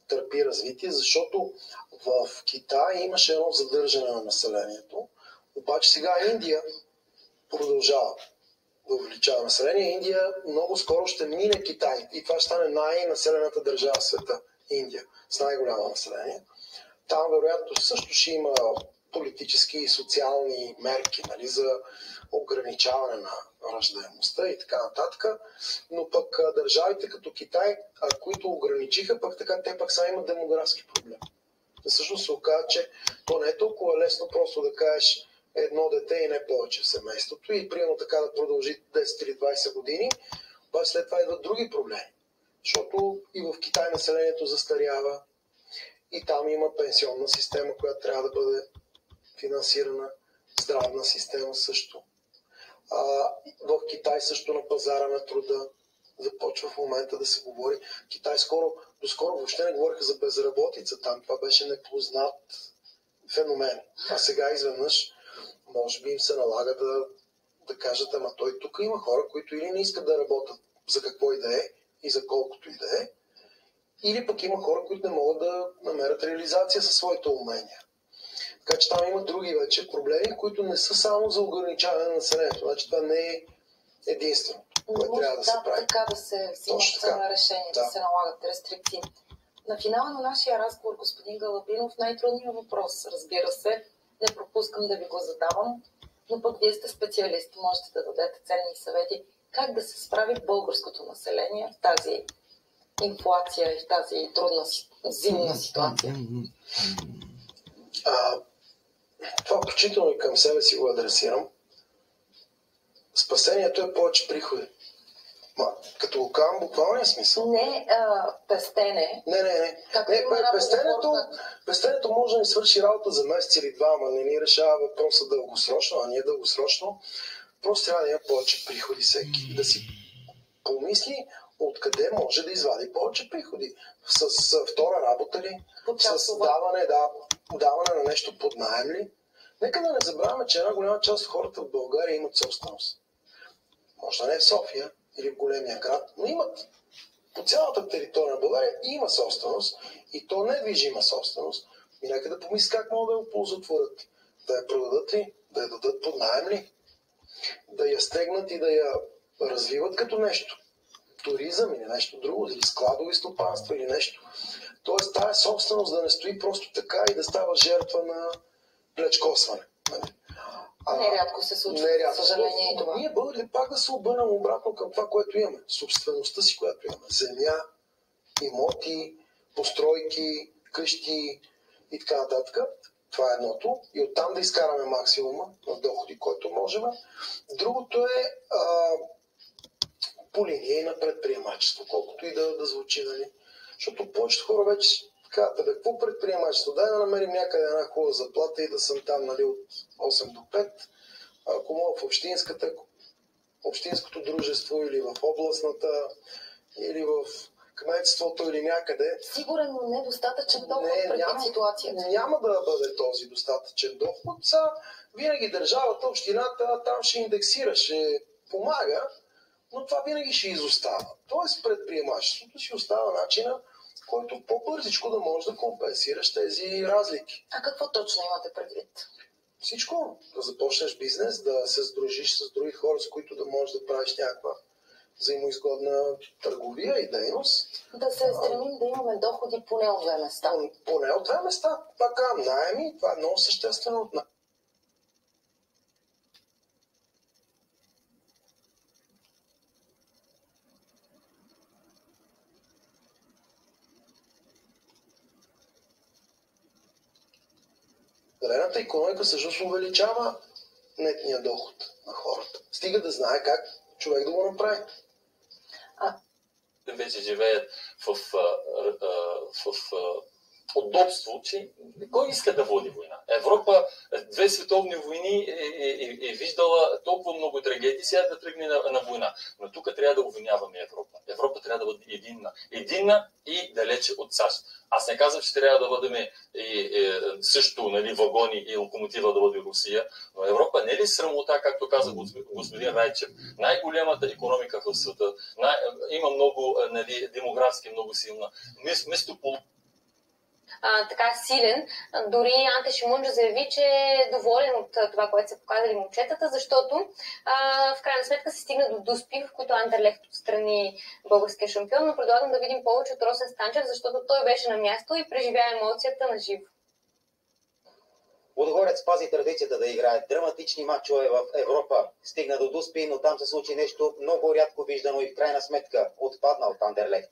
търпи развитие, защото в Китай имаше едно задържане на населението, обаче сега Индия продължава да увеличава население. Индия много скоро ще мине Китай и това ще стане най-населената държава в света. Индия с най-голямо население. Там вероятно също ще има политически и социални мерки, нали, за ограничаване на раждаемостта и така нататък. Но пък държавите като Китай, които ограничиха, пък така те пък са имат демографски проблем. Всъщност се оказа, че то не е толкова лесно просто да кажеш едно дете и не повече в семейството и примерно така да продължи 10 или 20 години, обаче след това идват други проблеми. Защото и в Китай населението застарява и там има пенсионна система, която трябва да бъде финансирана, здравна система също. В Китай също на пазара на труда започва в момента да се говори. Китай доскоро въобще не говориха за безработица там. Това беше непознат феномен. А сега изведнъж може би им се налага да кажат, ама той тук има хора, които или не искат да работят за какво и да е и за колкото и да е, или пък има хора, които не могат да намерят реализация със своите умения. Така че там има други вече проблеми, които не са само за ограничаване на населението. Значи това не е единственото, което трябва да се прави. Така да се взимат решения, да се налагат рестрикции. На финала на нашия разговор, господин Галабинов, най-трудният въпрос, разбира се, не пропускам да ви го задавам, но пък вие сте специалист, можете да дадете ценни съвети. Как да се справи българското население в тази инфлация и в тази трудна зимна ситуация? Това включително и към себе си го адресирам. Спасението е повече приходи. Като го казвам буквалния смисъл. Не, пестене. Не. Пестенето може да ни свърши работа за месец или два, ама не ни решава въпроса дългосрочно, а ние дългосрочно. Просто трябва да има повече приходи всеки. Да си помисли откъде може да извади повече приходи. С втора работа ли? С даване на нещо под наем ли? Нека да не забравяме, че една голяма част от хората в България имат собственост. Може да не е в София или в големия град, но имат. По цялата територия на България има собственост и то не движима собственост. И нека да помислят как могат да я оползотворят. Да я продадат ли? Да я дадат под наем ли? Да я стегнат и да я развиват като нещо. Туризъм или нещо друго, или складови стопанства или нещо. Тоест тази собственост да не стои просто така и да става жертва на плячкосване. Нерядко се случва, съжаление и това. Ние българите пак да се обърнем обратно към това, което имаме. Собствеността си, която имаме. Земя, имоти, постройки, къщи и така нататък. Това е едното. И оттам да изкараме максимума в доходи, който можем. Другото е по линия на предприемачество, колкото и да звучи, нали? Защото повечето хора вече казват, какво предприемачество? Дай да намерим някъде една хубава заплата и да съм там, нали, от 8 до 5. Ако мога в общинското дружество или в областната, или в кметството или някъде. Сигурен, но недостатъчен доход предвид ситуацията. Няма да бъде този достатъчен доход. Винаги държавата, общината там ще индексира, ще помага, но това винаги ще изостава. Тоест предприемачеството си остава начина, който по-бързичко да можеш да компенсираш тези разлики. А какво точно имате предвид? Всичко. Да започнеш бизнес, да се сдружиш с други хора, с които да можеш да правиш някаква взаимоизгодна търговия и дейност. Да се стремим да имаме доходи поне от две места. Поне от две места. Пак наеми, това е много съществено от нас. Зелената икономика всъщност увеличава нетния доход на хората. Стига да знае как човек да го направи. Вече живеят в удобство, че кой иска да води война? Европа 2 световни войни е виждала толкова много трагедии, сега да тръгне на война. Но тук трябва да обвиняваме Европа. Европа трябва да бъде единна. Единна и далече от САЩ. Аз не казвам, че трябва да бъдем също, нали, вагони и локомотива да бъде Русия, но Европа не е ли срамота, както каза господин Райчев, най-голямата икономика в света, има много, нали, демографски много силна. Вместо така силен. Дори Анте Шимунджо заяви, че е доволен от това, което са показали момчетата, защото в крайна сметка се стигна до дуспи, в които Андерлехт отстрани българския шампион, но предлагам да видим повече от Росен Станчев, защото той беше на място и преживя емоцията на живо. Лудогорец пази традицията да играе драматични матчове в Европа. Стигна до дуспи, но там се случи нещо много рядко виждано и в крайна сметка отпадна от Андерлехт.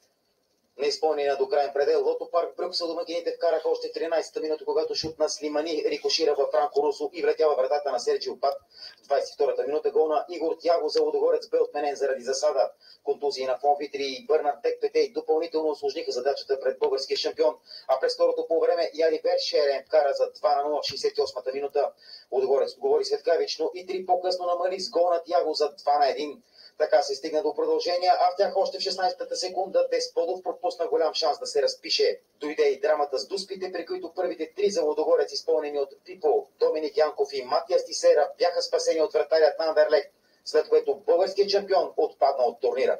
Не изпълнена до крайен предел, Лото парк Брюксел домакините вкараха още 13-та минута, когато шут на Слимани рикошира във Франко Русо и влетява вратата на Серджио Пат. В 22-та минута гол на Игор Тяго за Лудогорец бе отменен заради засада. Контузии на Фон Витри и Бърнард Текпетей допълнително усложниха задачата пред българския шампион, а през второто полувреме Яри Вершерен вкара за 2-0 в 68-та минута. Лудогорец говори светкавично и 3 по-късно намали с гол на Тяго за 2-1. Така се стигна до продължения, а в тях още в 16-та секунда Десподов пропусна голям шанс да се разпише. Дойде и драмата с дуспите, при които първите 3 за Лудогорец, изпълнени от Пипо, Доминик Янков и Матиас Тисера, бяха спасени от вратарят на Андерлехт, след което българският шампион отпадна от турнира.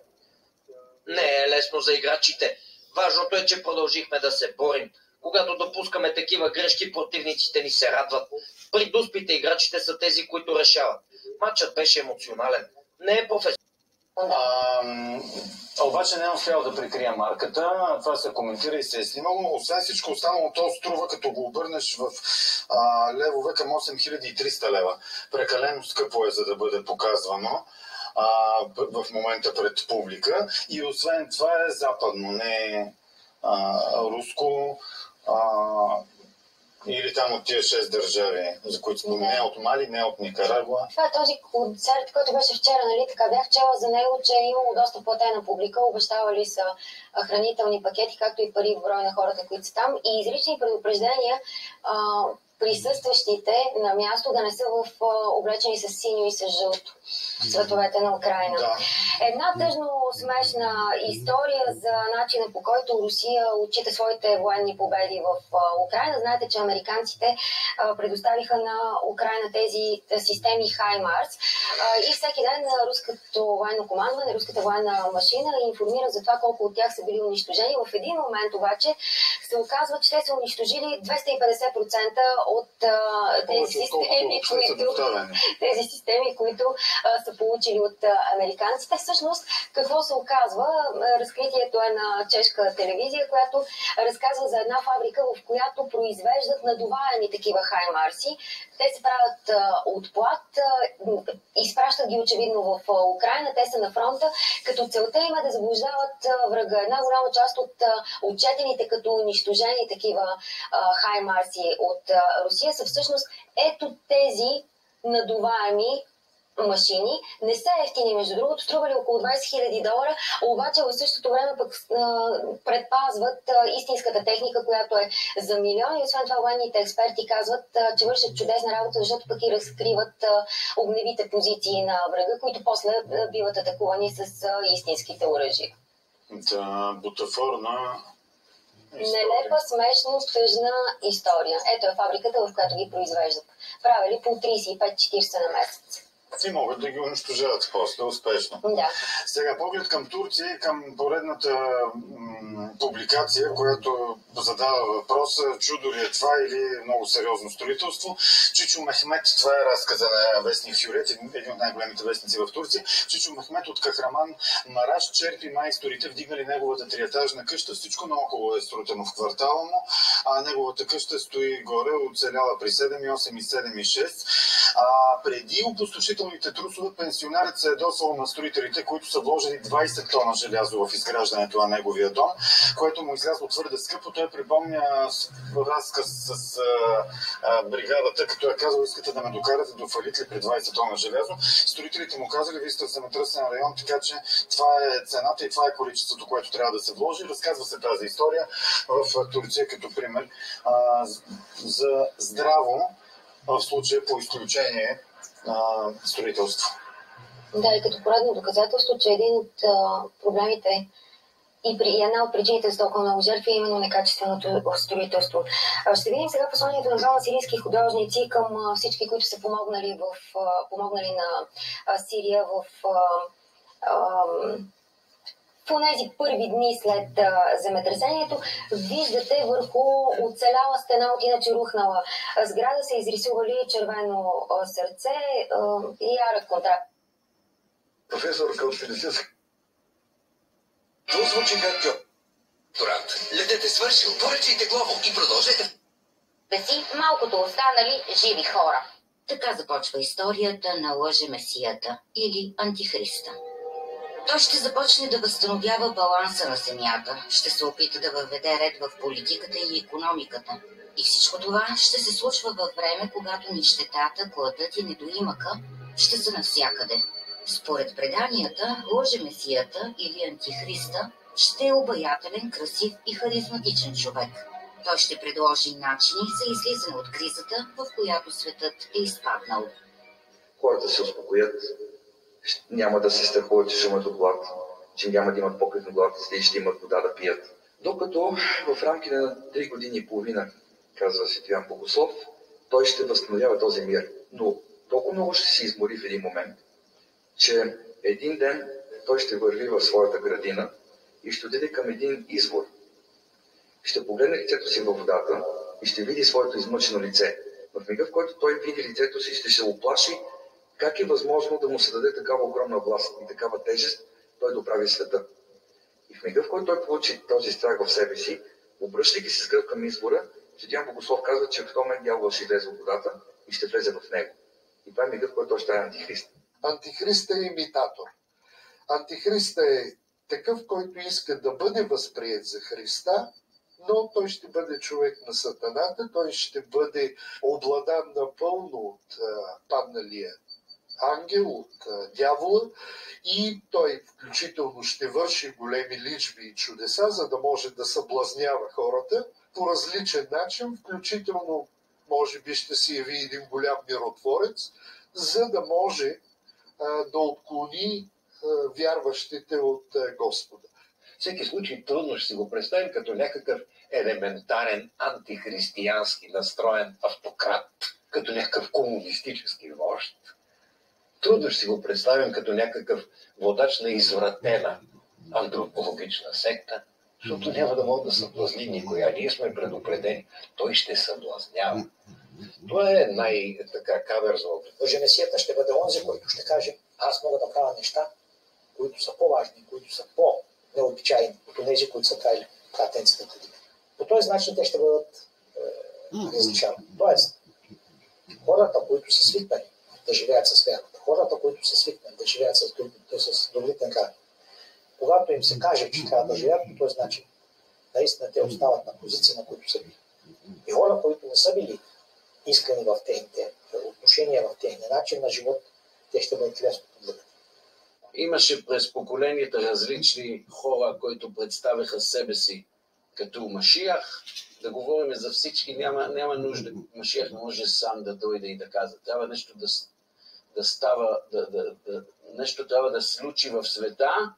Не е лесно за играчите. Важното е, че продължихме да се борим. Когато допускаме такива грешки, противниците ни се радват. При дуспите играчите са тези, които решават. Матчът беше емоционален. Не е професионален. Обаче не успял да прикрия марката. Това се коментира и се е снимало. Освен всичко останало, то струва, като го обърнеш в левове, към 8300 лева. Прекалено скъпо е, за да бъде показвано в момента пред публика. И освен това е западно, не руско. Или там от тия 6 държави, за които спомня, не от Мали, не от Никарагуа. Това е този концерт, който беше вчера, нали така? Бях чела за него, че е имало доста платена публика, обещавали са хранителни пакети, както и пари в брой на хората, които са там. И изрични предупреждения присъстващите на място да не са облечени с синьо и с жълто цветовете на Украйна. Да. Една тъжно смешна история за начина, по който Русия отчита своите военни победи в Украйна. Знаете, че американците предоставиха на Украйна тези системи HIMARS и всеки ден руското военно командване, руската военна машина информира за това колко от тях са били унищожени. В един момент обаче се оказва, че те са унищожили 250% от тези системи, които са получили от американците. Всъщност, какво се оказва? Разкритието е на чешка телевизия, която разказва за една фабрика, в която произвеждат надуваеми такива хаймарси. Те се правят от плат, изпращат ги очевидно в Украйна, те са на фронта, като целта им е да заблуждават врага. Една голяма част от отчетените като унищожени такива хаймарси от Русия са всъщност ето тези надуваеми машини. Не са ефтини, между другото, стрували около $20,000, обаче в същото време пък предпазват истинската техника, която е за милиони. И освен това, военните експерти казват, че вършат чудесна работа, защото пък и разкриват огневите позиции на врага, които после биват атакувани с истинските оръжия. Да, бутафорна история. Нелепа, смешно, тъжна история. Ето е фабриката, в която ги произвеждат. Правили по 35-40 на месец. И могат да ги унищожават после успешно. Да. Сега поглед към Турция и към поредната публикация, която задава въпроса, чудо ли е това или много сериозно строителство. Чичо Мехмет, това е разказа на вестник Хюрет, един от най-големите вестници в Турция. Чичо Мехмет от Кахраман Мараш черпи майсторите, вдигнали неговата триетажна къща. Всичко наоколо е срутено в квартала му, а неговата къща стои горе, оцеляла при 7,8 и 7,6. Преди опустошителните трусове, пенсионерът се е досвал на строителите, които са вложили 20 тона желязо в изграждането на неговия дом, което му излязло твърде скъпо. Той припомня разказ с бригадата, като е казал, искате да ме докарате до фалит ли при 20 тона желязо. Строителите му казали, вие сте в земетръсен район, така че това е цената и това е количеството, което трябва да се вложи. Разказва се тази история в Турция като пример за здраво, в случая по изключение строителство. Да, и като поредно доказателство, че един от проблемите и една от причините за толкова много жертви е именно некачественото строителство. Ще видим сега посланието на двама сирийски художници към всички, които са помогнали на Сирия в В тези първи дни след земетресението виждате върху оцеляла стена от иначе рухнала сграда се изрисували червено сърце и ярък контраст. Професор Калфинисис. То звучи както докторант. Ледът е свършил, поръчайте главо и продължете. Си малкото останали живи хора. Така започва историята на лъжемесията или антихриста. Той ще започне да възстановява баланса на земята, ще се опита да въведе ред в политиката и икономиката. И всичко това ще се случва във време, когато нищетата, гладът и недоимъка ще са навсякъде. Според преданията, лъжемесията или антихриста ще е обаятелен, красив и харизматичен човек. Той ще предложи начини за излизане от кризата, в която светът е изпаднал. Хората се успокоят, няма да се страхуват, че ще имат от глад, че няма да имат покрив на главата си и ще имат вода да пият. Докато в рамките на 3 години и половина, казва Свети Йоан Богослов, той ще възстановява този мир. Но толкова много ще се измори в един момент, че един ден той ще върви в своята градина и ще отиде към един извор. Ще погледне лицето си във водата и ще види своето измъчено лице. В мига, в който той види лицето си, ще се оплаши как е възможно да му се даде такава огромна власт и такава тежест, той да оправи света. И в мига, в който той получи този страх в себе си, обръщайки се с гръб към извора, Свети Йоан Богослов казва, че в този момент дявола ще влезе в водата и ще влезе в него. И това е мига, в който той ще е антихрист. Антихрист е имитатор. Антихрист е такъв, който иска да бъде възприет за Христа, но той ще бъде човек на сатаната, той ще бъде обладан напълно от падналия ангел, от дявола и той включително ще върши големи личби и чудеса, за да може да съблазнява хората по различен начин, включително може би ще си яви един голям миротворец, за да може да отклони вярващите от Господа. Всеки случай трудно ще си го представим като някакъв елементарен антихристиянски настроен автократ, като някакъв комунистически вожд. Трудно ще си го представим като някакъв водач на извратена антропологична секта, защото няма да могат да съблазни никоя. Ние сме предупредени. Той ще съблазнява. Това е най-така каверзно. Лъжемесията ще бъде онзи, който ще каже, аз мога да правя неща, които са по-важни, които са по-необичайни от тези, които са правили пратенците преди. По този начин те ще бъдат различавани. Тоест, хората, които са свикнали да живеят с вярата, хората, които са свикнали да живеят с добрите нрави, когато им се каже, че трябва да живеят по този начин, наистина те остават на позиции, на които са били. И хора, които не са били искани в техните отношения, в техния начин на живот, те ще бъдат лесно подведени. Имаше през поколенията различни хора, които представяха себе си като Машиях. Да говорим за всички, няма нужда. Машиях може сам да дойде и да казва. Трябва нещо да става, нещо трябва да случи в света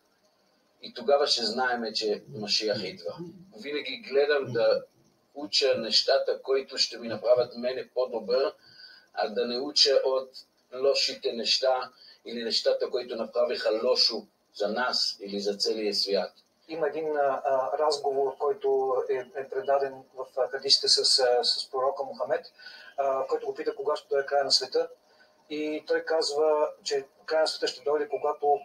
и тогава ще знаем, че Машиях идва. Винаги гледам да уча нещата, които ще ми направят мене по-добър, а да не уча от лошите неща или нещата, които направиха лошо за нас или за целия свят. Има един разговор, който е предаден в хадисите с пророка Мохамед, който го пита кога ще дойде края на света. И той казва, че края на света ще дойде, когато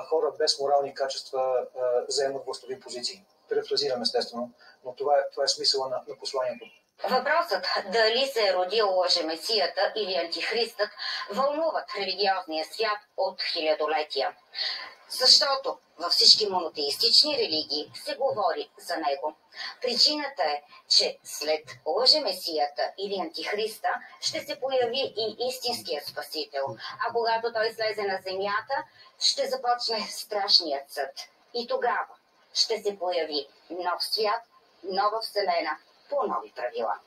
хора без морални качества заемат властови позиции. Перефразирам естествено, но това е смисъла на посланието. Въпросът дали се е родил лъжемесията или антихристът вълнуват религиозния свят от хилядолетия. Защото във всички монотеистични религии се говори за него. Причината е, че след лъжемесията или антихриста ще се появи и истинският спасител, а когато той слезе на земята, ще започне страшният съд. И тогава ще се появи нов свят, нова вселена, по нови правила.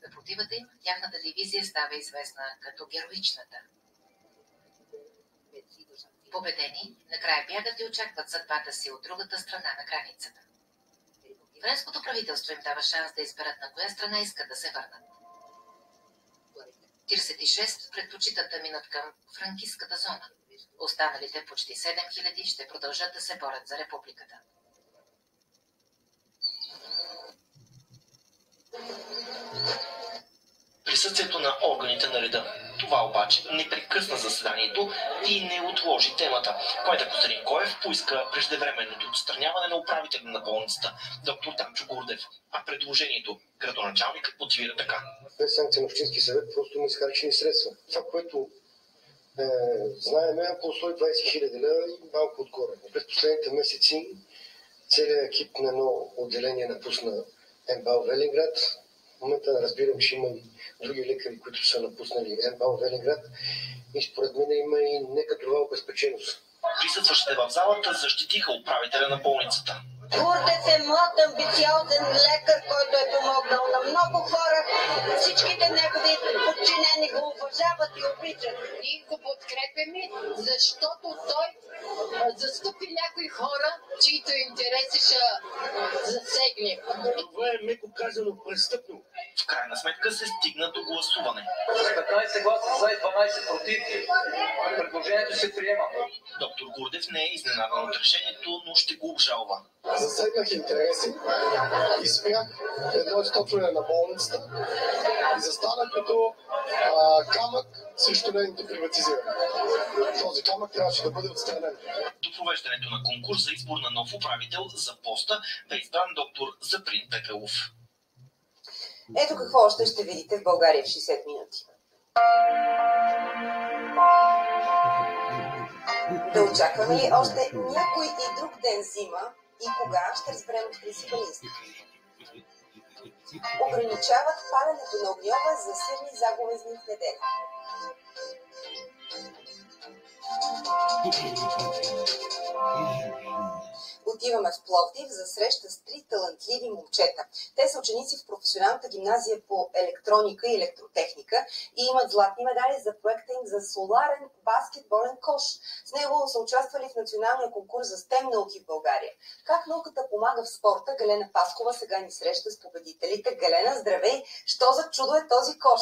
Съпротивата им, тяхната дивизия става известна като героичната. Победени, накрая бягат и очакват съдбата си от другата страна на границата. Френското правителство им дава шанс да изберат на коя страна искат да се върнат. 46 предпочитат да минат към франкистката зона. Останалите почти 7000 ще продължат да се борят за републиката. Присъствието на органите на реда. Това обаче не прекъсна заседанието и не отложи темата. Кметът Костадин Коев поиска преждевременното отстраняване на управителя на болницата, доктор Танчо Гурдев. А предложението градоначалникът мотивира така. Без санкция на Общински съвет просто има изхарчени средства. Това, което знаем е около 120 хиляди лева и малко отгоре. През последните месеци целият екип на едно отделение напусна МБАЛ Велинград. В момента разбирам, че има и други лекари, които са напуснали МБАЛ Велинград и според мен има и некадрова обезпеченост. Присъстващите в залата защитиха управителя на болницата. Гурдев е млад, амбициозен лекар, който е помогнал на много хора. Всичките негови подчинени го уважават и обичат. Ние го подкрепяме, защото той застъпи някои хора, чието интереси ще засегне. Това е меко казано престъпно. В крайна сметка се стигна до гласуване. С 15 гласа за и 12 против. Предложението се приема. Доктор Гурдев не е изненадан от решението, но ще го обжалва. Засегнах интереси и спрях едно източване на болницата и застанах като камък срещу нейното приватизиране. Този камък трябваше да бъде отстранен. До провеждането на конкурс за избор на нов управител за поста бе избран доктор Заприн Пепелов. Ето какво още ще видите в България в 60 минути. Да очакваме ли още някой и друг ден зима и кога ще разберем от принципалисти? Ограничават паленето на огньова за сирни заговезни в неделя. Отиваме в Пловдив за среща с 3 талантливи момчета. Те са ученици в професионалната гимназия по електроника и електротехника и имат златни медали за проекта им за соларен баскетболен кош. С него са участвали в националния конкурс за STEM науки в България. Как науката помага в спорта, Галена Паскова сега ни среща с победителите. Галена, здравей! Що за чудо е този кош?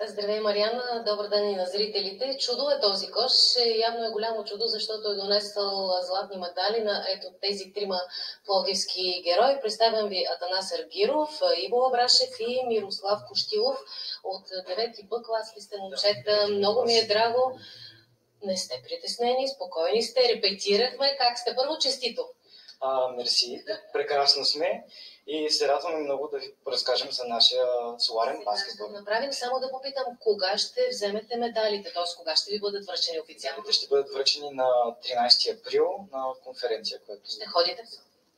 Здравей, Мариана! Добър ден и на зрителите! Чудо е този кош. Явно е голямо чудо, защото е донесъл златни медали на ето тези 3 пловдивски герои. Представям ви Атанас Аргиров, Иво Абрашев и Мирослав Коштилов. От 9 Б клас ли сте, момчета? Много ми е драго. Не сте притеснени, спокойни сте. Репетирахме. Как сте? Първо, честито! Мерси. Прекрасно сме. И се радваме много да ви разкажем за нашия соларен баскетбол. Направим само да попитам, кога ще вземете медалите, т.е. кога ще ви бъдат връчени официално? Медалите ще бъдат връчени на 13 април на конференция, която... Ще ходите?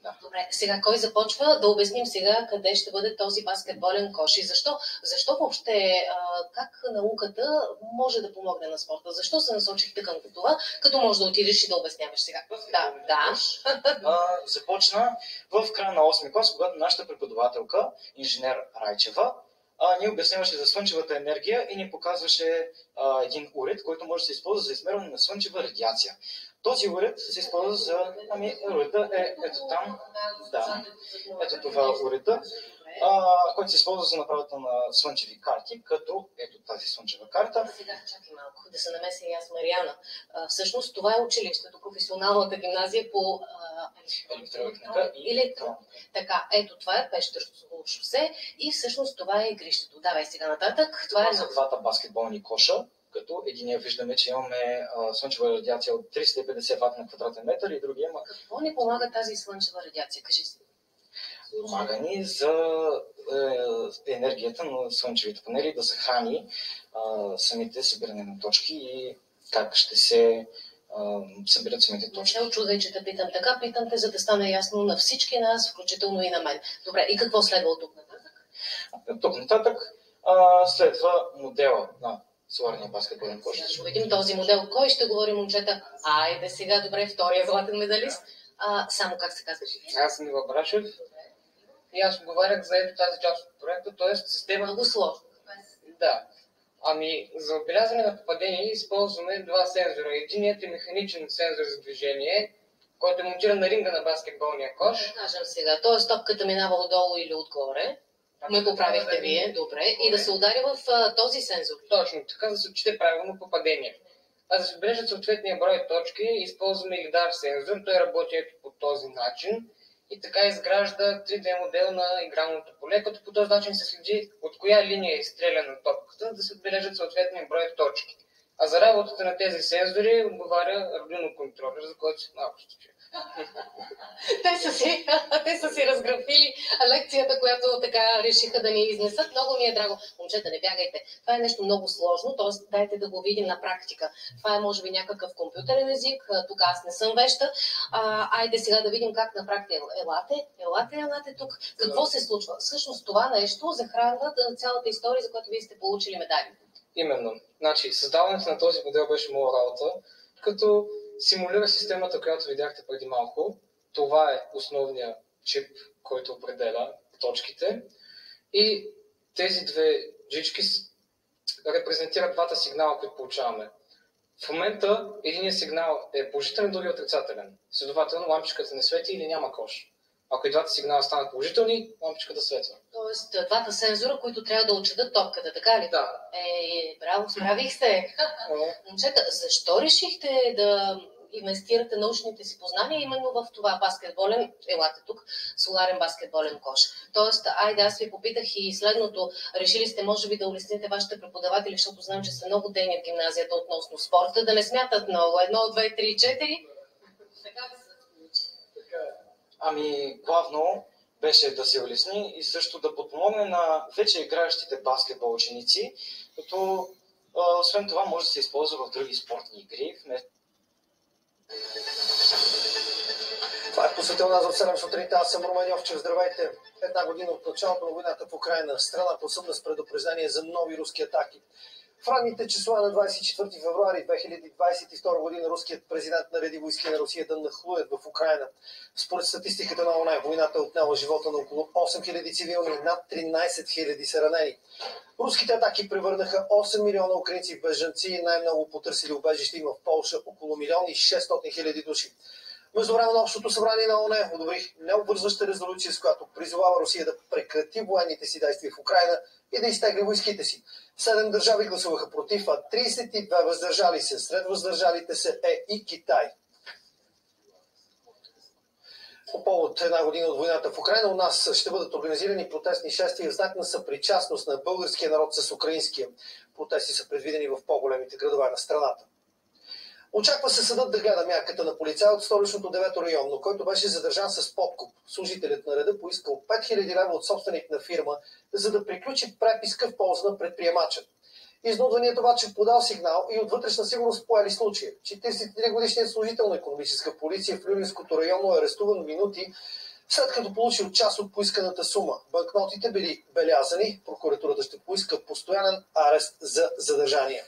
Да. Добре, сега кой започва? Да обясним сега къде ще бъде този баскетболен кош и защо? Защо въобще, как науката може да помогне на спорта? Защо се насочихте към това, като може да отидеш и да обясняваш сега? Да. Започна в края на 8 клас, когато нашата преподавателка, инженер Райчева, ни обясняваше за слънчевата енергия и ни показваше един уред, който може да се използва за измерване на слънчева радиация. Този уред се използва за... уреда е ето там. Да. Ето това уреда, който се използва за направата на слънчеви карти, като ето тази слънчева карта. Сега чакай малко, да се намеся и аз, Мариана. Всъщност това е училището, професионалната гимназия по електротехника и електроника. Така, ето това е Пещерско шосе и всъщност това е игрището. Давай сега нататък. Това са двата баскетболни коша, като единия виждаме, че имаме слънчева радиация от 350 Вт на квадратен метър и другия има... Какво ни помага тази слънчева радиация? Кажи си. Помага ни за енергията на слънчевите панели да съхрани самите събиране на точки и как ще се събират самите точки. Не се очудай, че те питам така. Питам те, за да стане ясно на всички нас, включително и на мен. Добре, и какво следва от тук нататък? Тук нататък следва модела на соларния баскетболен кош. Ще видим този модел. Кой ще говори, момчета? Айде сега, добре, втория златен медалист. Само как се казваш? Аз съм Иво Абрашев. И аз отговарях за тази част от проекта, т.е. система... Много сложно. Да. За отбелязване на попадение използваме два сензора. Единият е механичен сензор за движение, който е монтиран на ринга на баскетболния кош. Да кажем сега, т.е. топката минава отдолу или отгоре. Ме поправихте вие, добре. И да се удари в този сензор. Точно, така да се отчете правилно попадение. А да се отбележат съответния брой точки, използваме лидар сензор, той работи ето по този начин и така изгражда 3D модел на игралното поле, като по този начин се следи от коя линия е изстреляна топката, да се отбележат съответния брой точки. А за работата на тези сензори отговаря Arduino контролер, за който малко ще чуя. Те са си разграфили лекцията, която така решиха да ни изнесат. Много ми е драго. Момчета, не бягайте. Това е нещо много сложно, т.е. дайте да го видим на практика. Това е може би някакъв компютърен език. Тук аз не съм веща. Айде сега да видим как на практика. Елате тук. Какво се случва? Всъщност това нещо захранва цялата история, за която вие сте получили медали. Именно. Значи, създаването на този модел беше моя работа, като симулира системата, която видяхте преди малко. Това е основният чип, който определя точките. И тези две джички репрезентират двата сигнала, които получаваме. В момента единият сигнал е положителен, другия отрицателен. Следователно, лампичката не свети или няма кош. Ако и двата сигнала станат положителни, лампичката светва. Тоест, двата сензора, които трябва да отчетат топката, така ли? Да. Браво, справих се. Момчета, защо решихте да инвестирате научните си познания именно в това баскетболен, елате тук, соларен баскетболен кош? Тоест, айде, аз ви попитах и следното. Решили сте, може би, да улесните вашите преподаватели, защото знам, че са много дени в гимназията относно спорта, да не смятат много. 1, 2, 3, 4. Така да се Ами, главно беше да се улесни и също да подпомогне на вече играещите баскетбол ученици, като освен това може да се използва в други спортни игри. Това е посветил нас в 7 сутринта. Аз съм Румен Йовчев. Здравейте! Една година от началото на войната в Украйна. Страна посъмна с предупреждение за нови руски атаки. В ранните числа на 24 февруари 2022 година руският президент нареди войски на Русия да нахлуят в Украйна. Според статистиката на ООН, войната е отнела живота на около 8000 цивилни, над 13 000 са ранени. Руските атаки превърнаха 8 милиона украинци в бежанци и най-много потърсили убежище има в Полша около 1 600 000 души. Междувременно Общото събрание на ООН одобри необвързваща резолюция, с която призовава Русия да прекрати военните си действия в Украйна и да изтегли войските си. 7 държави гласуваха против, а 32 въздържали се. Сред въздържалите се е и Китай. По повод една година от войната в Украйна у нас ще бъдат организирани протестни шествия в знак на съпричастност на българския народ с украинския. Протести са предвидени в по-големите градове на страната. Очаква се съдът да гледа мярката на полицай от столичното 9-то районно, който беше задържан с подкуп. Служителят на реда поискал 5000 лева от собственик на фирма, за да приключи преписка в полза на предприемача. Изнудваният обаче подал сигнал и от вътрешна сигурност поели случая. 43-годишният служител на икономическа полиция в Люлинското районно е арестуван минути след като получил част от поисканата сума. Банкнотите били белязани, прокуратурата ще поиска постоянен арест за задържание.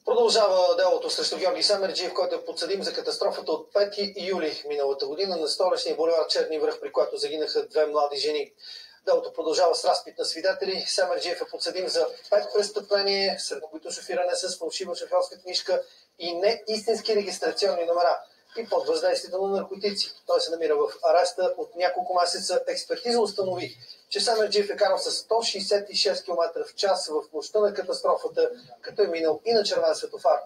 Продължава делото срещу Георги Семерджиев, който е подсъдим за катастрофата от 5 юли миналата година на столичния булевар Черни връх, при която загинаха 2 млади жени. Делото продължава с разпит на свидетели. Семерджиев е подсъдим за 5 престъпления, сред които шофиране с фалшива шофьорска книжка и неистински регистрационни номера и под въздействието на наркотици. Той се намира в ареста от няколко месеца. Експертиза установи, че Семерджиев е карал с 166 км в час в нощта на катастрофата, като е минал и на червен светофар.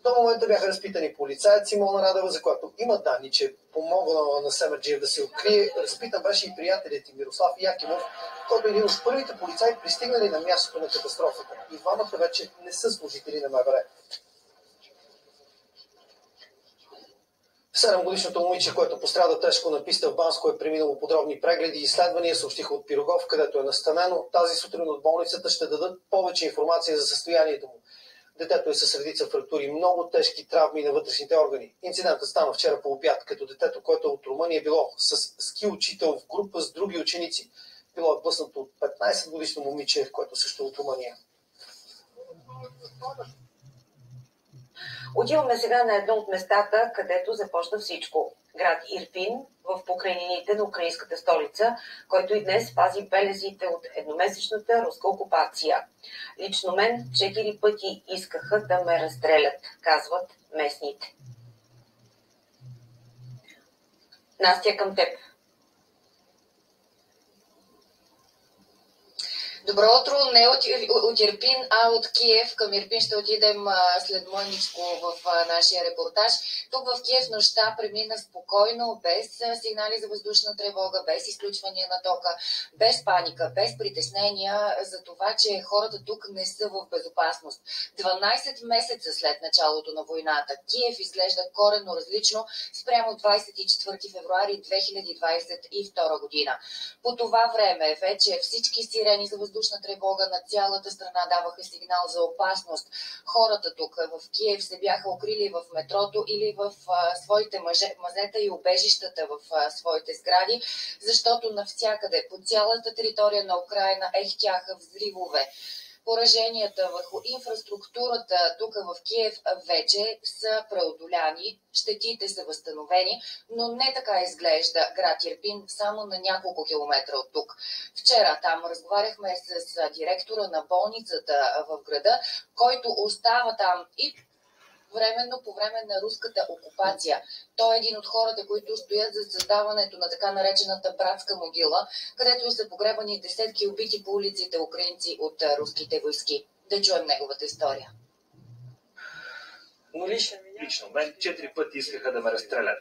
До момента бяха разпитани полицаят Симона Радева, за която има данни, че помогнала на Семерджиев да се открие. Разпитан беше и приятелят Мирослав Якимов, който е един от първите полицаи, пристигнали на мястото на катастрофата. И двамата вече не са служители на МВР. 7-годишното момиче, което пострада тежко на писта в Банско, е преминало подробни прегледи и изследвания, съобщиха от Пирогов, където е настанено. Тази сутрин от болницата ще дадат повече информация за състоянието му. Детето е с редица фрактури, много тежки травми на вътрешните органи. Инцидентът стана вчера по обяд, като детето, което от Румъния било с ски учител в група с други ученици. Било е блъснато от 15-годишно момиче, което също е от Румъния. Отиваме сега на едно от местата, където започна всичко. Град Ирпин, в покрайнините на украинската столица, който и днес пази белезите от едномесечната руска окупация. Лично мен 4 пъти искаха да ме разстрелят, казват местните. Настя, към теб. Добро утро, не от Ирпин, а от Киев. Към Ирпин ще отидем след мъничко в нашия репортаж. Тук в Киев нощта премина спокойно, без сигнали за въздушна тревога, без изключвания на тока, без паника, без притеснения за това, че хората тук не са в безопасност. 12 месеца след началото на войната Киев изглежда коренно различно спрямо 24 февруари 2022 година. По това време вече всички сирени за въздушна тревога на цялата страна даваха сигнал за опасност. Хората тук в Киев се бяха укрили в метрото или в своите мазета и убежищата в своите сгради, защото навсякъде по цялата територия на Украйна ехтяха взривове. Пораженията върху инфраструктурата тук в Киев вече са преодоляни, щетите са възстановени, но не така изглежда град Ирпин само на няколко километра от тук. Вчера там разговаряхме с директора на болницата в града, който остава там и временно по време на руската окупация. Той е един от хората, които стоят за създаването на така наречената братска могила, където са погребани десетки убити по улиците украинци от руските войски. Да чуем неговата история. Но лично мен 4 пъти искаха да ме разстрелят.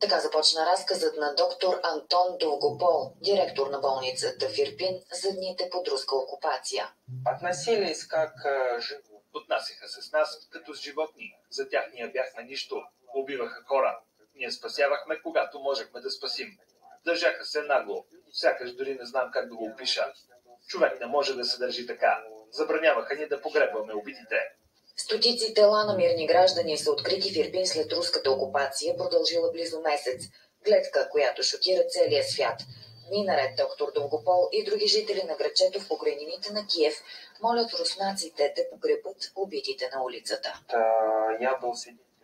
Така започна разказът на доктор Антон Довгопол, директор на болницата в Ирпин за дните под руска окупация. Относились как живо. Отнасяха се с нас като с животни. За тях ние бяхме нищо. Убиваха хора. Ние спасявахме, когато можехме да спасим. Държаха се нагло. Сякаш дори не знам как да го опиша. Човек не може да се държи така. Забраняваха ни да погребваме убитите. Стотици тела на мирни граждани са открити в Ирпин след руската окупация, продължила близо месец. Гледка, която шокира целия свят. Дни наред доктор Довгопол и други жители на градчето в покрайнините на Киев молят руснаците да погребат убитите на улицата.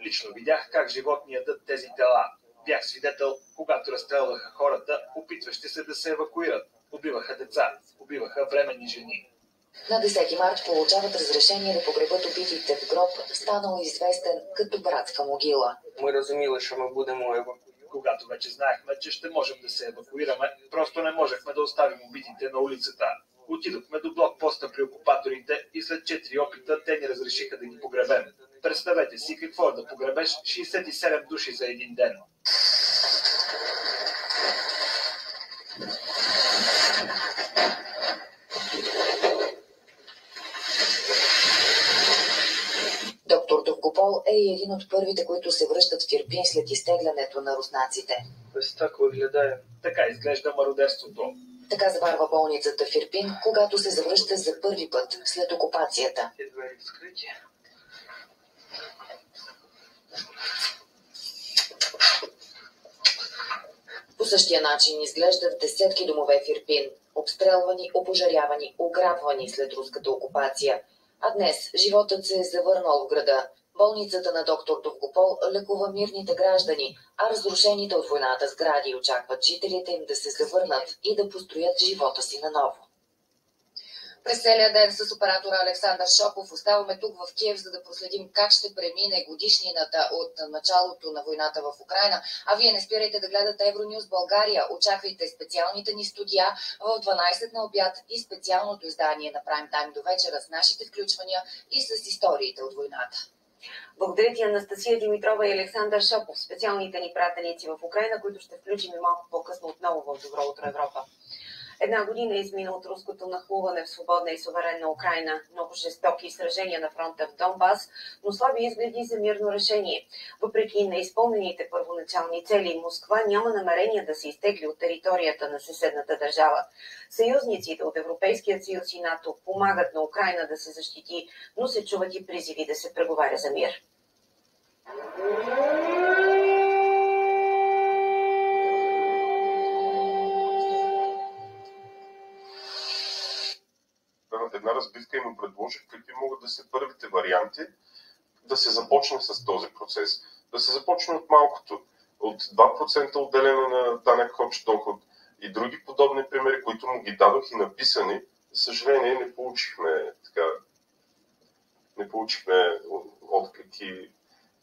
Лично видях как животни ядат тези тела. Бях свидетел, когато разстрелваха хората, опитващи се да се евакуират. Убиваха деца, убиваха бременни жени. На 10 март получават разрешение да погребат убитите в гроб, станал известен като братска могила. Когато вече знаехме, че ще можем да се евакуираме, просто не можехме да оставим убитите на улицата. Отидохме до блокпоста при окупаторите и след 4 опита те ни разрешиха да ги погребем. Представете си какво е да погребеш 67 души за един ден. Доктор Довгопол е един от първите, които се връщат в Ирпин след изтеглянето на руснаците. Така изглежда мародерството. Така заварва болницата в Ирпин, когато се завръща за първи път след окупацията. По същия начин изглеждат десетки домове в Ирпин, обстрелвани, опожарявани, ограбвани след руската окупация. А днес животът се е завърнал в града. Болницата на доктор Довгопол лекува мирните граждани, а разрушените от войната сгради очакват жителите им да се завърнат и да построят живота си наново. През целия ден с оператора Александър Шопов оставаме тук в Киев, за да проследим как ще премине годишнината от началото на войната в Украйна. А вие не спирайте да гледате Евронюс България. Очаквайте специалните ни студия в 12 на обяд и специалното издание на Прайм Тайм до вечера с нашите включвания и с историите от войната. Благодаря ти, Анастасия Димитрова и Александър Шопов, специалните ни пратеници в Украйна, които ще включим и малко по-късно отново в Добро утро Европа. Една година измина от руското нахлуване в свободна и суверенна Украйна, много жестоки сражения на фронта в Донбас, но слаби изгледи за мирно решение. Въпреки неизпълнените първоначални цели, Москва няма намерение да се изтегли от територията на съседната държава. Съюзниците от Европейския съюз и НАТО помагат на Украйна да се защити, но се чуват и призиви да се преговаря за мир. Една разбивка им предложих какви могат да са първите варианти да се започне с този процес. Да се започне от малкото, от 2% отделено на данък общ доход и други подобни примери, които му ги дадох и написани. За съжаление не получихме отклик и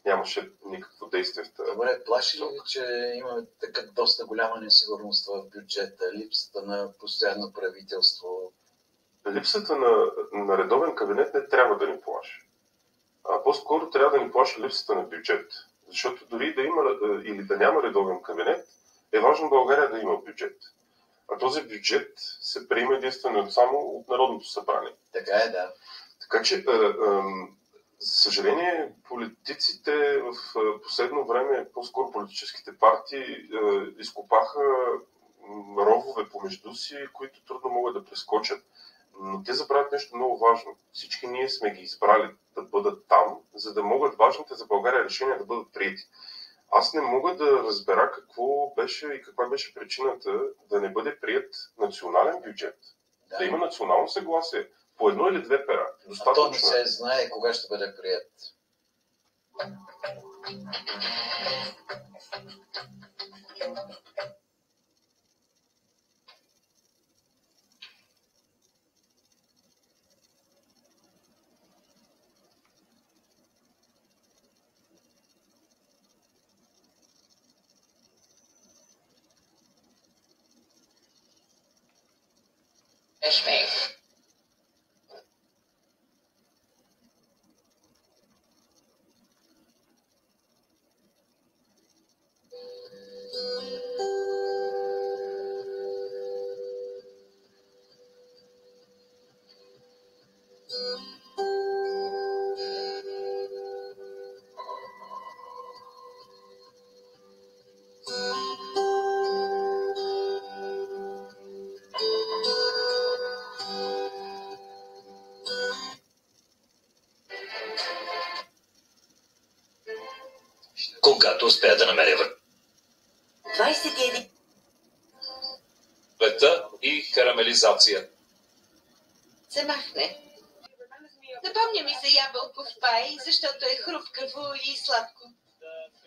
нямаше никакво действие в тази. Добре, плаши ли, че има така доста голяма несигурност в бюджета, липсата на постоянно правителство? липсата на редовен кабинет не трябва да ни плаши. По-скоро трябва да ни плаши липсата на бюджет. Защото дори да има или да няма редовен кабинет, е важно България да има бюджет. А този бюджет се приема единствено само от Народното събрание. Така е, да. Така че, за съжаление, политиците в последно време, по-скоро политическите партии, изкопаха ровове помежду си, които трудно могат да прескочат. Но те забравят нещо много важно. Всички ние сме ги избрали да бъдат там, за да могат важните за България решения да бъдат приети. Аз не мога да разбера какво беше и каква беше причината да не бъде прият национален бюджет. Да има национално съгласие по едно или две пера. Достатъчно. То не се знае кога ще бъде прият. Когато успея да намеря 21. Вета и карамелизация. Се махне. Напомня ми за ябълков пай, защото е хрупкаво и сладко.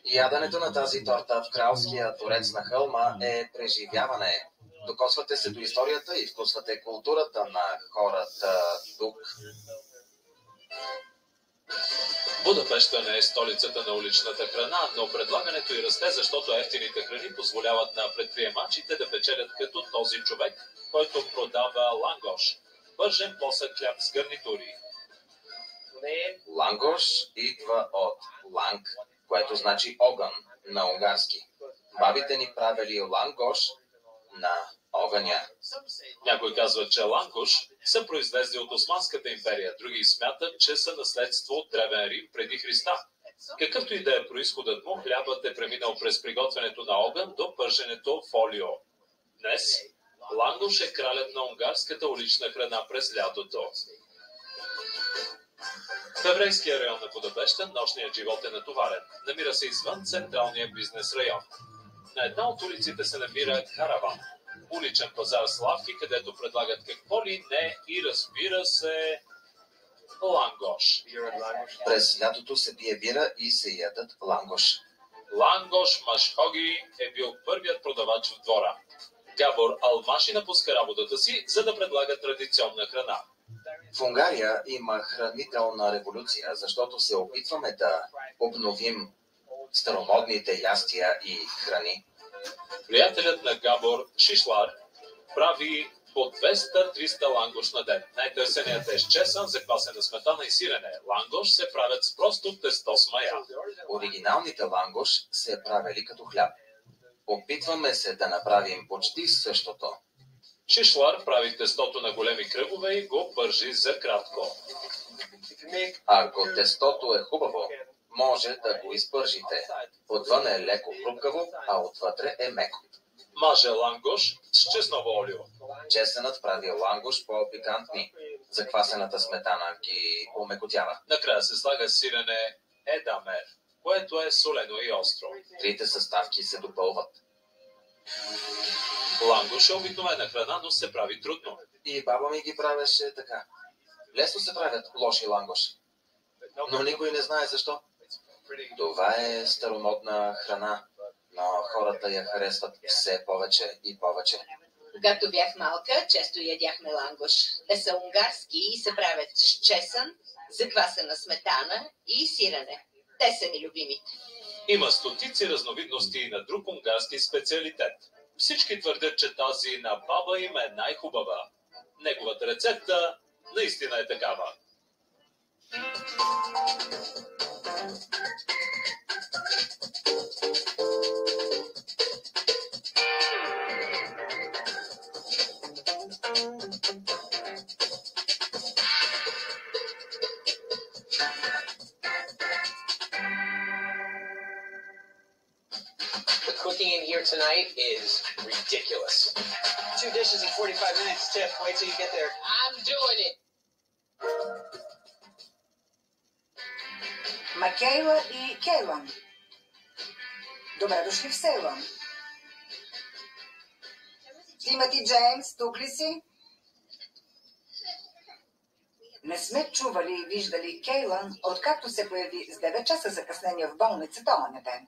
Яденето на тази торта в кралския дворец на хълма е преживяване. Докосвате се до историята и вкусвате културата на хората тук. Будапеща не е столицата на уличната храна, но предлагането й расте, защото ефтините храни позволяват на предприемачите да печелят като този човек, който продава лангош, пържен плосък хляб с гарнитури. Лангош идва от ланг, което значи огън на унгарски. Бабите ни правили лангош на огъня. Някой казва, че лангош са произлезли от Османската империя, други смятат, че са наследство от Древен Рим преди Христа. Какъвто и да е произходът му, хлябът е преминал през приготвянето на огън до пърженето в олио. Днес лангош е кралят на унгарската улична храна през лятото. В еврейския район на Будапеща нощният живот е натоварен. Намира се извън централния бизнес район. На една от улиците се намира караван. Уличен пазар с лавки, където предлагат какво ли не и разбира се лангош. През лятото се пие бира и се ядат лангош. Лангош Машхоги е бил първият продавач в двора. Габор Алмаши напуска работата си, за да предлага традиционна храна. В Унгария има хранителна революция, защото се опитваме да обновим старомодните ястия и храни. Приятелят на Габор Шишлар прави по 200-300 лангош на ден. Най-търсеният е с чесън, заквасена сметана и сирене. Лангош се правят с просто тесто с мая. Оригиналните лангош се правили като хляб. Опитваме се да направим почти същото. Шишлар прави тестото на големи кръгове и го пържи за кратко. Ако тестото е хубаво, може да го изпържите. Отвън е леко хрупкаво, а отвътре е меко. Маже лангош с чесново олио. Чесънът прави лангош по-пикантни. Заквасената сметана ги омекотява. Накрая се слага сирене едамер, което е солено и остро. Трите съставки се допълват. Лангош е обикновена храна, но се прави трудно. И баба ми ги правеше така. Лесно се правят лоши лангош. Но никой не знае защо. Това е старомодна храна, но хората я харесват все повече и повече. Когато бях малка, често ядяхме лангош. Те са унгарски и се правят с чесън, заквасена сметана и сирене. Те са ми любимите. Има стотици разновидности на друг унгарски специалитет. Всички твърдят, че тази на баба им е най-хубава. Неговата рецепта наистина е такава. The cooking in here tonight is ridiculous. 2 dishes in 45 minutes, Tiff. Wait till you get there. I'm doing it. Макейла и Кейлан. Добре дошли в Сейлън. Тимати Джеймс, тук ли си? Не сме чували и виждали Кейлан, откакто се появи с 9 часа закъснение в болницата оня ден.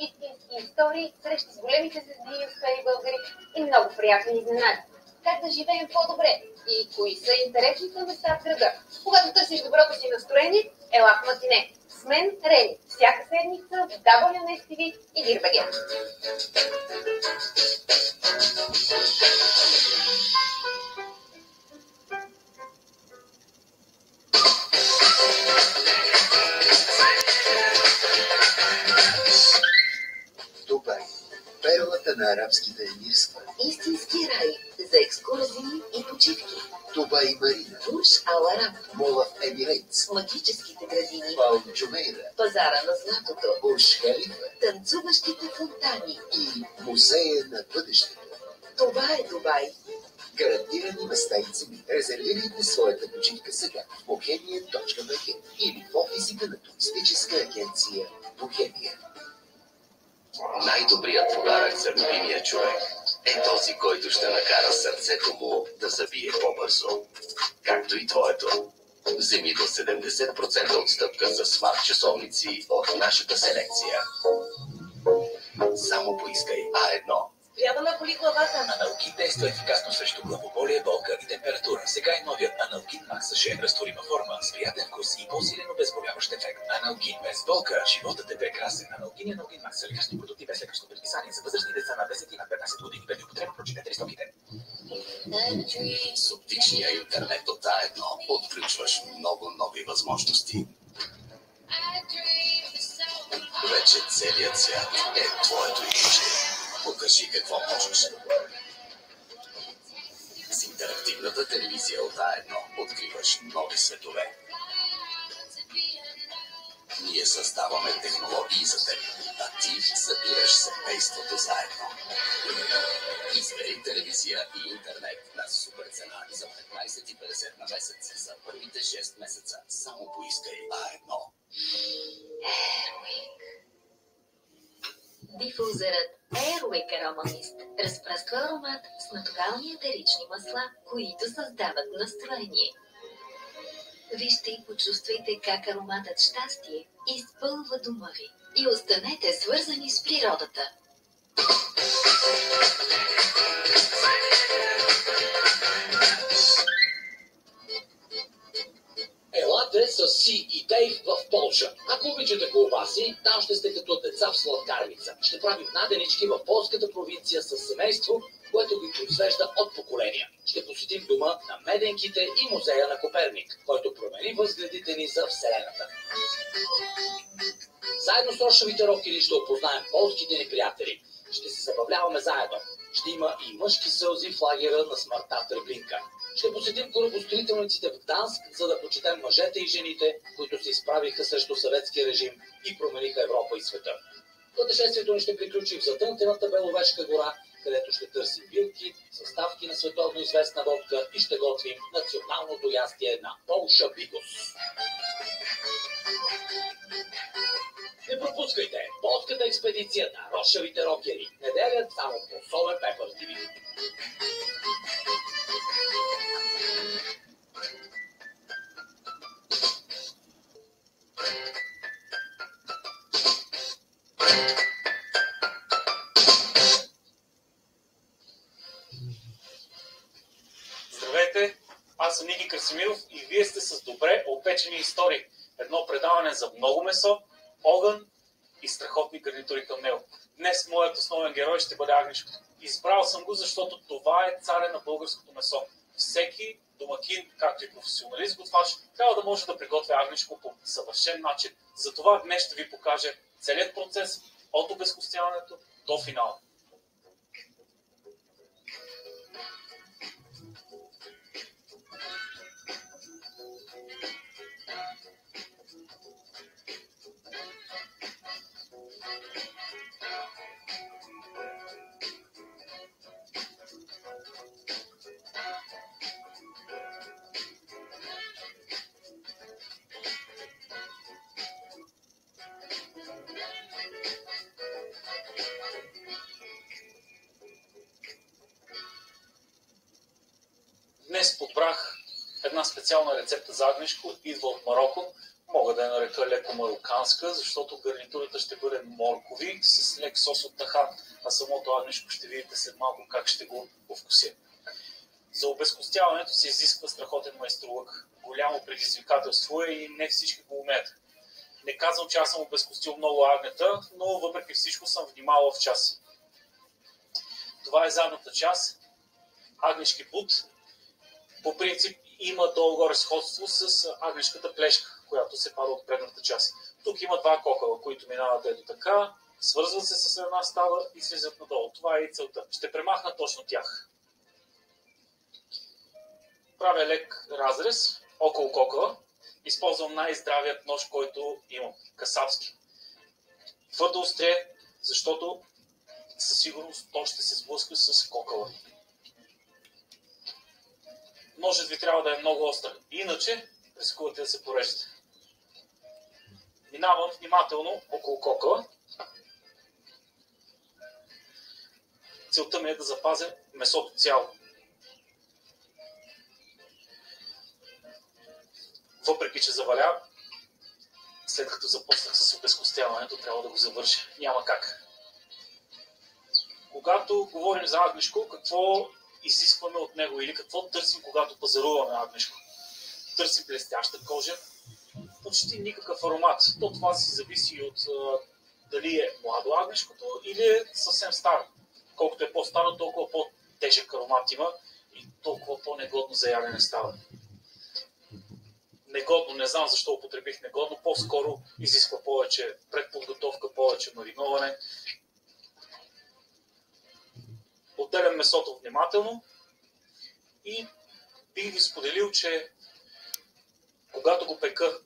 истински истории, срещи с големите звезди и успели българи и много приятни изненади. Как да живеем по-добре и кои са интересните места в града. Когато търсиш доброто си настроение, ела в Матине. С мен Рени. Всяка седмица в WNS TV и Дирбеге. Дубай. Перлата на арабските емирства. Истински рай за екскурзии и почивки. Дубай Марина. Бурж Ал Араб. Мола в Емирейтс. Магическите градини. Пал Джумейра. Пазара на златото. Бурж Халифа. Танцуващите фонтани. И музея на бъдещето. Това е Дубай. Гарантирани места и цени. Резервирайте своята почивка сега в bohemian.bg или в офисите на туристическа агенция Bohemia. Най-добрият подарък за любимия човек е този, който ще накара сърцето му да забие по-бързо. Както и твоето. Вземи до 70% отстъпка за смарт часовници от нашата селекция. Само поискай А1. Трябва да боли главата. Аналгин действа ефикасно срещу главоболие, болка и температура. Сега и новият Аналгин Макс Ж. Разтворима форма с приятен вкус и по-силен обезболяващ ефект. Аналгин без болка. Животът е прекрасен. Аналгин и Аналгин Макс са лекарствени продукти без лекарско предписание за възрастни деца на 10 и на 15 години. Без употреба, прочетете листовките. С оптичния интернет от А1 отключваш много нови възможности. Вече целият свят е твоето игрище. Покажи какво можеш. С интерактивната телевизия от А1 откриваш нови светове. Ние създаваме технологии за теб, а ти събираш семейството заедно. Избери телевизия и интернет на супер цена за 15,50 на месец за първите 6 месеца. Само поискай А1. Дифузерът Airwick Aromalist разпръсква аромат с натурални етерични масла, които създават настроение. Вижте и почувствайте как ароматът щастие изпълва дома ви и останете свързани с природата. Елате с Си и Дейв в Полша. Ако обичате колбаси, там ще сте като деца в сладкарница. Ще правим наденички в полската провинция с семейство, което ги произвежда от поколения. Ще посетим дома на меденките и музея на Коперник, който промени възгледите ни за Вселената. Заедно с рошавите рокери ще опознаем полските ни приятели. Ще се забавляваме заедно. Ще има и мъжки сълзи в лагера на смъртта в Треблинка. Ще посетим корабостроителниците в Гданск, за да почетем мъжете и жените, които се изправиха срещу съветския режим и промениха Европа и света. Пътешествието ни ще приключи в затънтената Беловежка гора, където ще търсим билки, съставки на световно известна водка и ще готвим националното ястие на Полша Бигус. Не пропускайте полската експедиция на рошавите рокери. Неделя само по Солен Пепър ТВ. Здравейте, аз съм Ники Красимиров и вие сте с добре опечени истории. Едно предаване за много месо, огън и страхотни гарнитури към него. Днес моят основен герой ще бъде агнешкото. Избрал съм го, защото това е царя на българското месо. Всеки домакин, както и професионалист готвач, трябва да може да приготвя агнешко по съвършен начин. Затова днес ще ви покажа целият процес от обезкостяването до финала. Днес подбрах една специална рецепта за агнешко, идва от Мароко. Мога да я нарека леко мароканска, защото гарнитурата ще бъде моркови с лек сос от тахан, а самото агнешко ще видите след малко как ще го овкуся. За обезкостяването се изисква страхотен майсторлък. Голямо предизвикателство е и не всички го умеят. Не казвам, че аз съм обезкостил много агнета, но въпреки всичко съм внимавал в час. Това е задната част. Агнешки бут. По принцип има долу-горе сходство с агнешката плешка, която се пада от предната част. Тук има два кокала, които минават ето така, свързват се с една става и слизат надолу. Това е и целта. Ще премахна точно тях. Правя лек разрез около кокала. Използвам най-здравият нож, който имам. Касапски. Твърдо острие, защото със сигурност то ще се сблъска с кокала. Ножът ви трябва да е много остър. Иначе рискувате да се порежете. Минавам внимателно около кокала. Целта ми е да запазя месото цяло. Въпреки че заваля, след като започнах с обезкостяването, трябва да го завърша. Няма как. Когато говорим за агнешко, какво изискваме от него или какво търсим, когато пазаруваме агнешко? Търсим блестяща кожа, почти никакъв аромат. То това си зависи от дали е младо агнешкото или е съвсем старо. Колкото е по-старо, толкова по-тежък аромат има и толкова по-негодно за ядене става. Негодно, не знам защо употребих негодно, по-скоро изисква повече предподготовка, повече мариноване. Отделям месото внимателно и бих ви споделил, че когато го пека,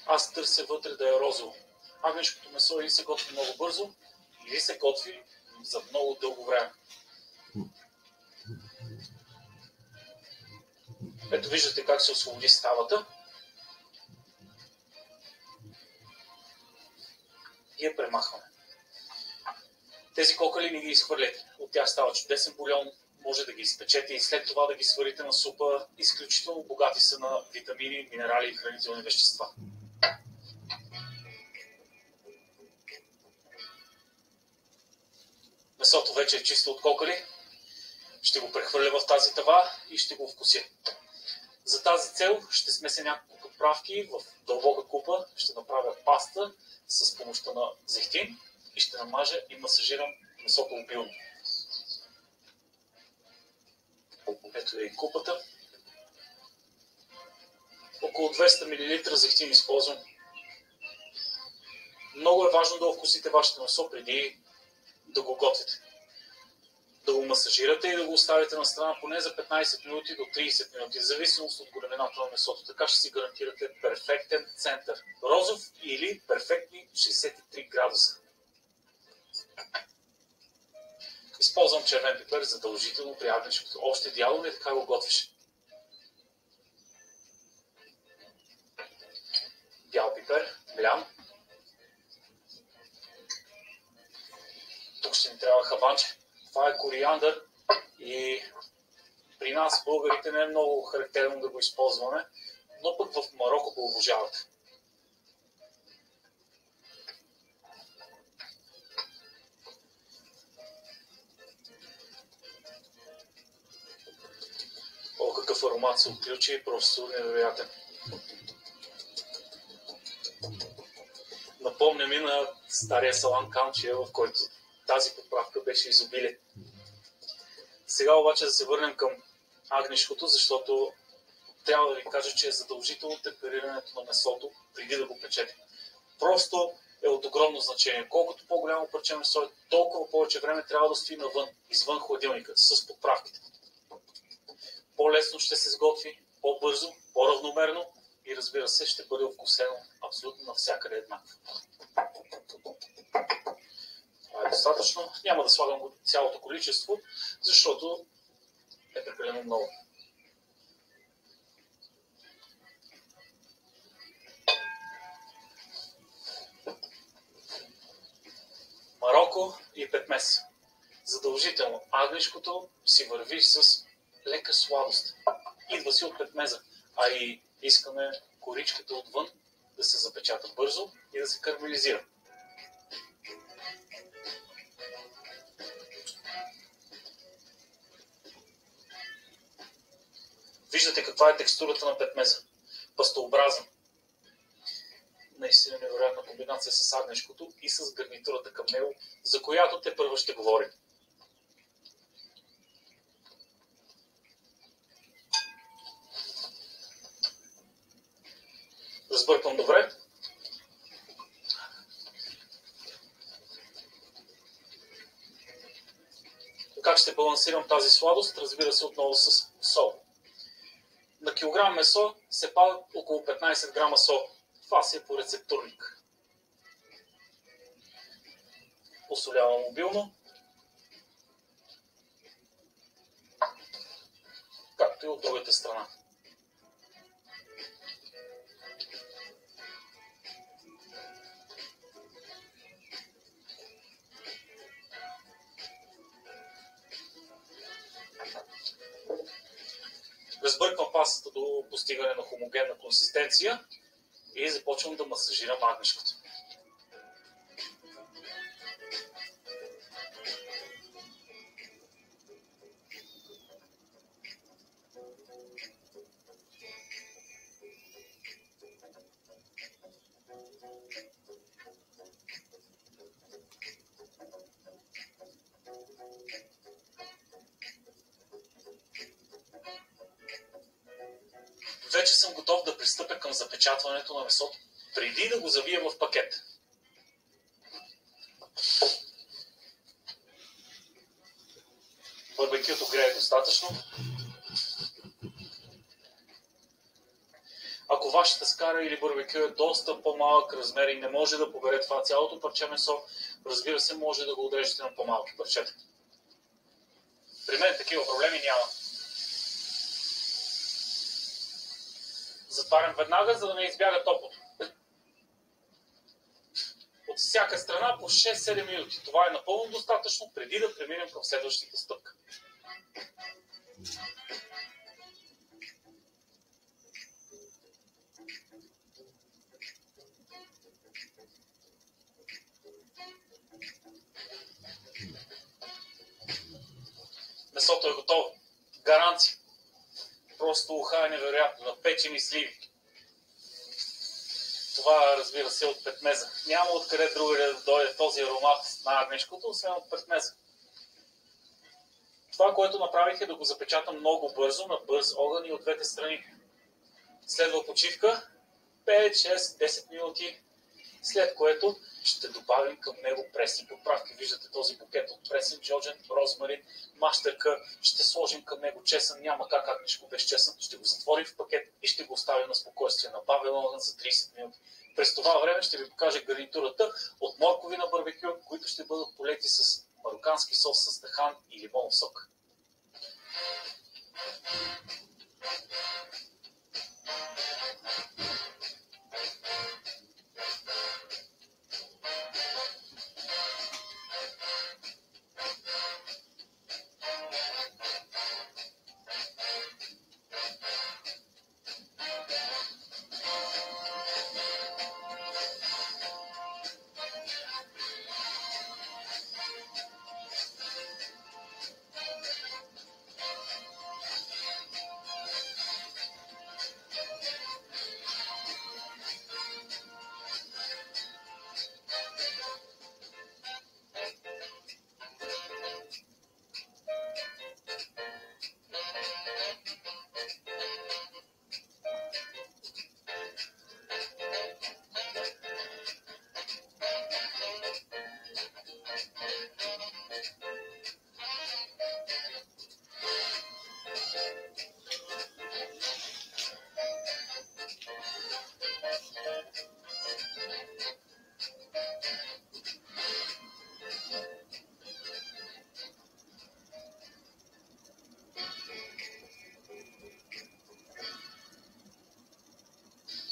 аз търся вътре да е розово. Агнешкото месо или се готви много бързо, или се готви за много дълго време. Ето виждате как се освободи ставата. И я премахваме. Тези кокали не ги изхвърлете. От тях става чудесен бульон, може да ги изпечете и след това да ги сварите на супа. Изключително богати са на витамини, минерали и хранителни вещества. Месото вече е чисто от кокали. Ще го прехвърля в тази тава и ще го вкуся. За тази цел ще смеся няколко подправки в дълбока купа. Ще направя паста с помощта на зехтин и ще намажа и масажирам месото обилно. Ето е и купата. Около 200 мл зехтин използвам. Много е важно да вкусите вашето месо преди да го готвите. Да го масажирате и да го оставите на страна поне за 15 минути до 30 минути, в зависимост от големината на месото. Така ще си гарантирате перфектен център. Розов или перфектни 63 градуса. Използвам червен пипер задължително при агнешкото. Още идеално е така го готвиш. Бял пипер, млян. Тук ще ни трябва хабанче. Това е кориандър и при нас, българите, не е много характерно да го използваме, но пък в Мароко го обожават. О, какъв аромат се отключи, просто невероятен. Напомня ми на стария салан Камчия, в който тази подправка беше изобилие. Сега обаче да се върнем към агнешкото, защото трябва да ви кажа, че е задължително темперирането на месото преди да го печете. Просто е от огромно значение. Колкото по-голямо парче месо е, толкова повече време трябва да стои навън, извън хладилника, с подправките. По-лесно ще се сготви, по-бързо, по-равномерно и разбира се, ще бъде вкусено абсолютно навсякъде еднакво. Това е достатъчно. Няма да слагам цялото количество, защото е прекалено много. Мароко и петмес. Задължително агнешкото си върви с лека сладост. Идва си от петмеза. А и искаме коричката отвън да да се запечата бързо и да се карамелизира. Виждате каква е текстурата на петмеза. Пастообразен. Наистина невероятна комбинация с агнешкото и с гарнитурата към него, за която те първо ще говорим. Разбърквам добре. Как ще балансирам тази сладост? Разбира се, отново с сол. На килограм месо се падат около 15 грама сол. Това си е по рецептурник. Посолявам обилно. Както и от другата страна. Разбърквам пастата до постигане на хомогенна консистенция и започвам да масажирам агнешката. Вече съм готов да пристъпя към запечатването на месото, преди да го завия в пакет. Барбекюто грее достатъчно. Ако вашата скара или барбекю е доста по-малък размер и не може да побере това цялото парче месо, разбира се, може да го отрежете на по-малки парчета. При мен такива проблеми няма. Затварям веднага, за да не избяга топлото. От всяка страна по 6-7 минути. Това е напълно достатъчно, преди да преминем към следващата стъпка. Месото е готово. Гаранция. Просто уха е невероятно. Напечени сливи. Това, разбира се, от петмеза. Няма откъде другаде да дойде този аромат на агнешкото, освен от петмеза. Това, което направих, е да го запечатам много бързо, на бърз огън и от двете страни. Следва почивка 5-6-10 минути, след което ще добавим към него пресни подправки. Виждате този букет от пресен джоджен, розмарин, мащерка. Ще сложим към него чесън. Няма как агнешко без чесън. Ще го затворим в пакет и ще го оставим на спокойствие на бавен огън за 30 минути. През това време ще ви покажа гарнитурата от моркови на барбекю, които ще бъдат полети с марокански сос с тахан и лимонов сок.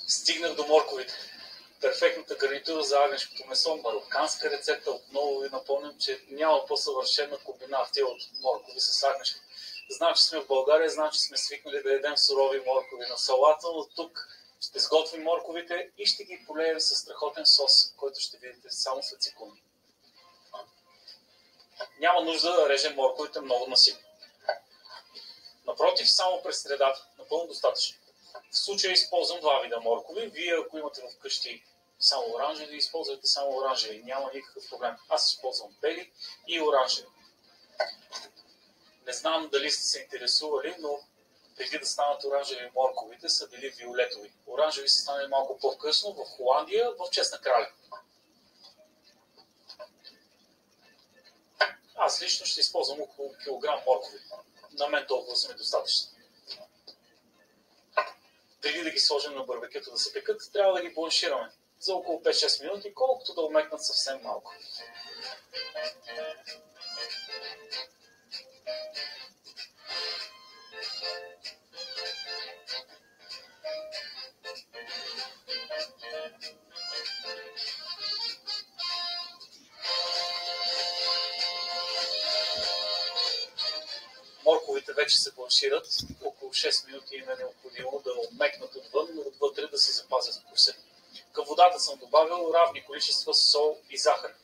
Стигнах до морковите. Перфектната гарнитура за агнешкото месо, мароканска рецепта. Отново ви напомням, че няма по-съвършена комбинация от моркови с агнешка. Значи сме в България, значи сме свикнали да едем сурови моркови на салата, но тук Ще сготвим морковите и ще ги полеем със страхотен сос, който ще видите само след секунди. Няма нужда да режем морковите много насипно. Напротив, само през средата, напълно достатъчно. В случая използвам два вида моркови. Вие, ако имате вкъщи само оранжеви, използвайте само оранжеви. Няма никакъв проблем. Аз използвам бели и оранжеви. Не знам дали сте се интересували, но преди да станат оранжеви морковите са били виолетови. Оранжеви са станали малко по-късно в Холандия, в чест на краля. Аз лично ще използвам около килограм моркови. На мен толкова са ми достатъчно. Преди да ги сложим на барбекюто да се пекат, трябва да ги бланшираме за около 5-6 минути, колкото да омекнат съвсем малко. Морковите вече се бланшират. Около 6 минути им е необходимо да омекнат отвън, но отвътре да си запазят вкуса. Към водата съм добавил равни количества сол и захар.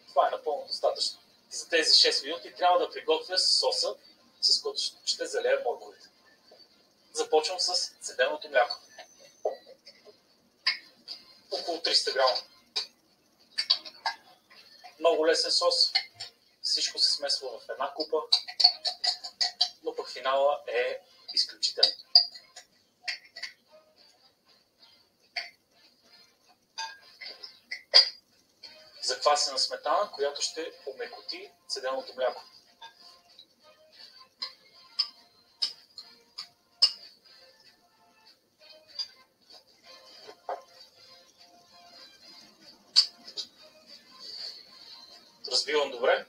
Това е напълно достатъчно. За тези 6 минути трябва да приготвя соса, с който ще залея морковите. Започвам с цеденото мляко. Около 300 грама. Много лесен сос. Всичко се смесва в една купа, но пък финала е изключителен. Заквасена сметана, която ще омекоти цеденото мляко. Разбивам добре.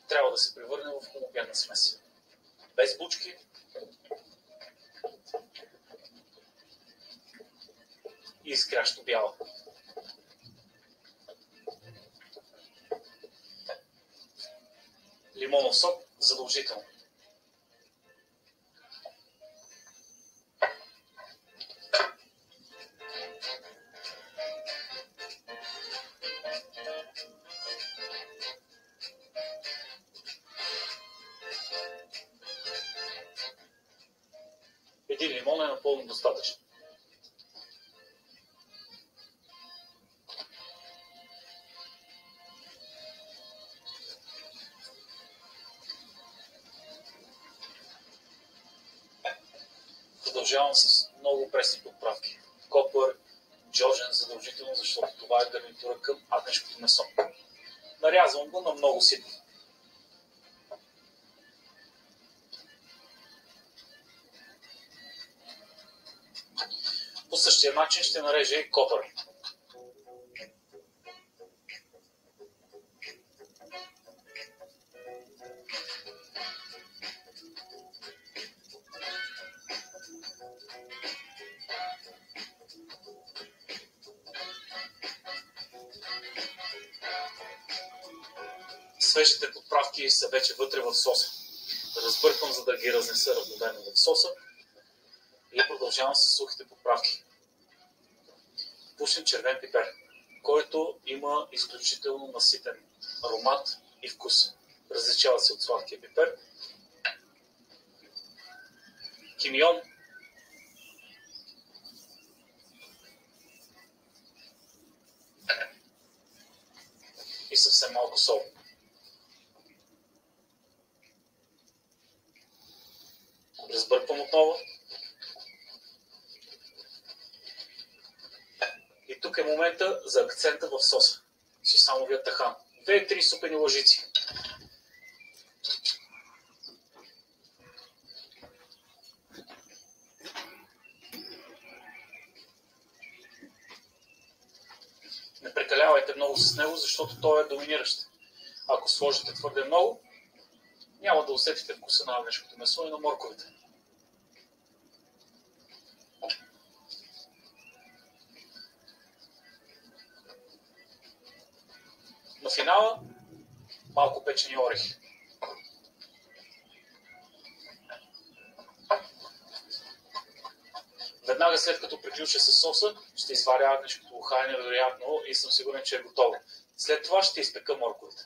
Трябва да се превърне в хомогенна смес. Без бучки. И изкрящо бяла. Лимонов сок задължително. Един лимон е напълно достатъчно. Продължавам с много пресни подправки. Копър, джожен задължително, защото това е гарнитура към агнешкото месо. Нарязвам го на много ситно. По същия начин ще нарежа и копър. Свежите подправки са вече вътре в соса. Разбърквам, за да ги разнеса равномерно в соса и продължавам с сухите подправки. Пушен червен пипер, който има изключително наситен аромат и вкус. Различава се от сладкия пипер. Кимион. И съвсем малко сол. Разбърквам отново. И тук е момента за акцента в соса. Сисамовия тахан. 2-3 супени лъжици. Не прекалявайте много с него, защото той е доминиращ. Ако сложите твърде много, няма да усетите вкуса на агнешкото месо и на морковите. На финала малко печени орехи. Веднага след като приключа с соса, ще изваря агнешкото ухае невероятно и съм сигурен, че е готово. След това ще изпека морковите.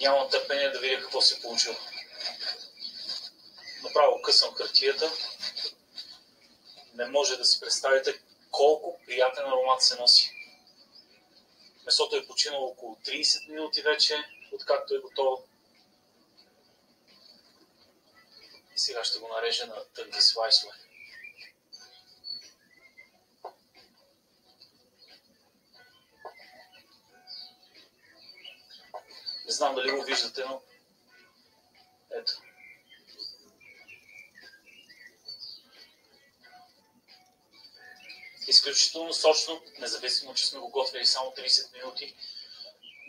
Нямам търпение да видя какво се получило. Направо късам хартията. Не може да си представите колко приятен аромат се носи. Месото е починало около 30 минути вече, откакто е готово. И сега ще го нарежа на тънки слайсове. Не знам дали го виждате, но ето. Изключително сочно, независимо, че сме го готвили само 30 минути.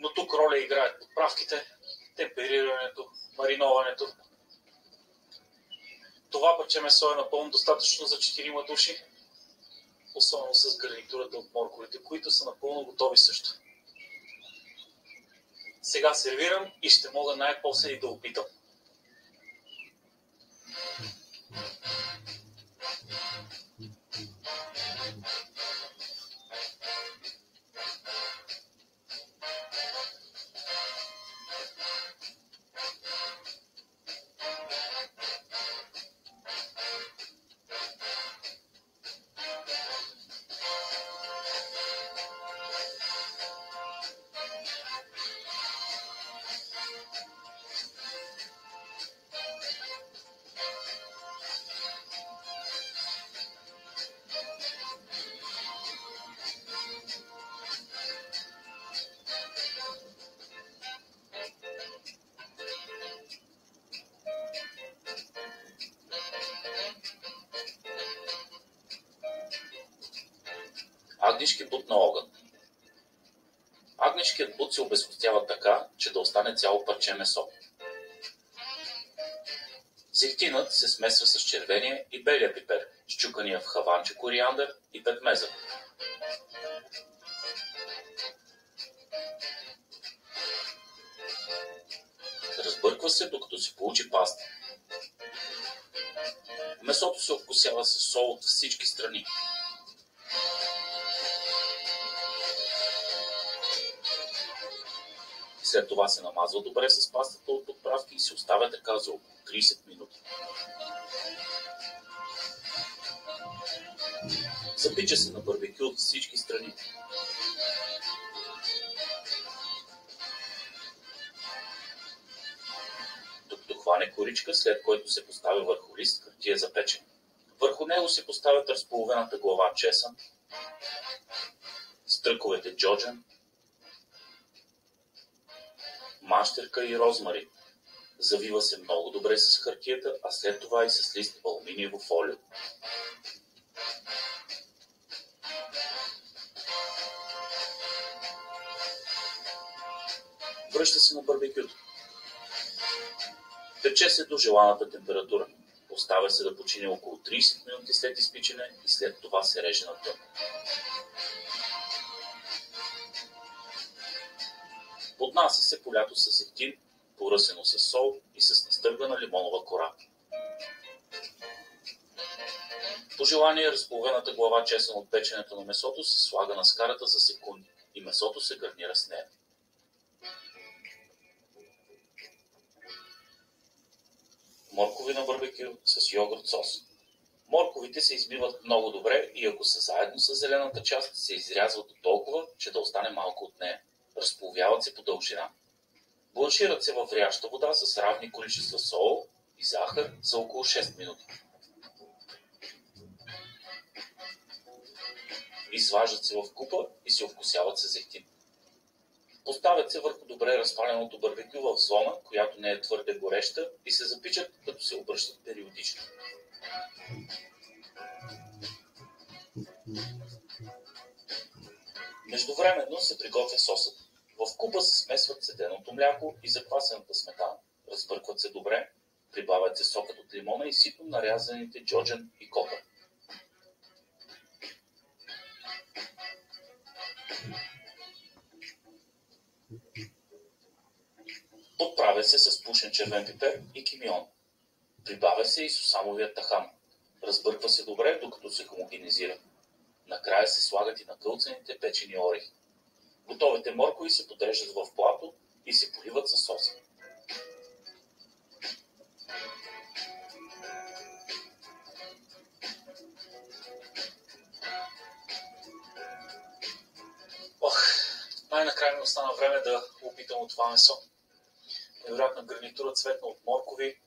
Но тук роля играят подправките, темперирането, мариноването. Това парче месо е напълно достатъчно за 4 души, особено с гарнитурата от морковите, които са напълно готови също. Сега сервирам и ще мога най-после и да опитам. Агнешки бут на огън. Агнешкият бут се обезкостява така, че да остане цяло парче месо. Зехтинът се смесва с червения и белия пипер, счукания в хаванче кориандър и петмеза. Разбърква се, докато се получи паста. Месото се обкусява с сол от всички страни. След това се намазва добре с пастата от подправки и се оставя така за около 30 минути. Запича се на барбекю от всички страни. Докато хване коричка, след което се поставя върху лист хартия за печене. Върху него се поставят разполовената глава чесън, стръковете джоджан, мащерка и розмарин. Завива се много добре с хартията, а след това и с лист алуминиево фолио. Връща се на барбекюто. Пече се до желаната температура. Оставя се да почине около 30 минути след изпичане и след това се реже на тънко. Поднася се полято с зехтин, поръсено с сол и с настъргана лимонова кора. По желание, разполовената глава чесън от печенето на месото се слага на скарата за секунди и месото се гарнира с нея. Моркови на барбекю с йогурт сос. Морковите се избиват много добре и ако са заедно с зелената част, се изрязват до толкова, че да остане малко от нея. Разполовяват се по дължина. Бланшират се във вряща вода с равни количества сол и захар за около 6 минути. Изваждат се в купа и се овкусяват с зехтин. Поставят се върху добре разпаленото барбекю в зона, която не е твърде гореща и се запичат, като се обръщат периодично. Междувременно се приготвя сосът. В купа се смесват седеното мляко и заквасената сметана. Разбъркват се добре, прибавят се сокът от лимона и ситно нарязаните джоджен и копър. Подправя се с пушен червен пипер и кимион. Прибавя се и сусамовия тахан. Разбърква се добре, докато се хомогенизира. Накрая се слагат и накълцаните печени орехи. Готовите моркови се подреждат в плато и се поливат със соса. Най-накрая ми остана време да опитам от това месо. Невероятна гарнитура, цветна от моркови.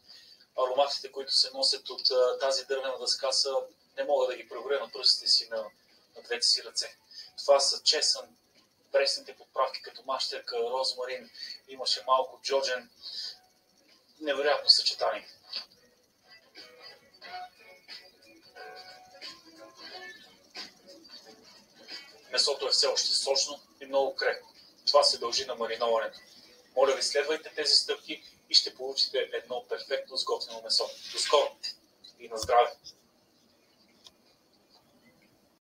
Ароматите, които се носят от тази дървена дъска, не мога да ги преброя на пръстите си на двете си ръце. Това са чесън, пресните подправки като мащерка, розмарин, имаше малко джоджен. Невероятно съчетание. Месото е все още сочно и много крехко. Това се дължи на мариноването. Моля ви, следвайте тези стъпки и ще получите едно перфектно сготвено месо. До скоро и на здраве!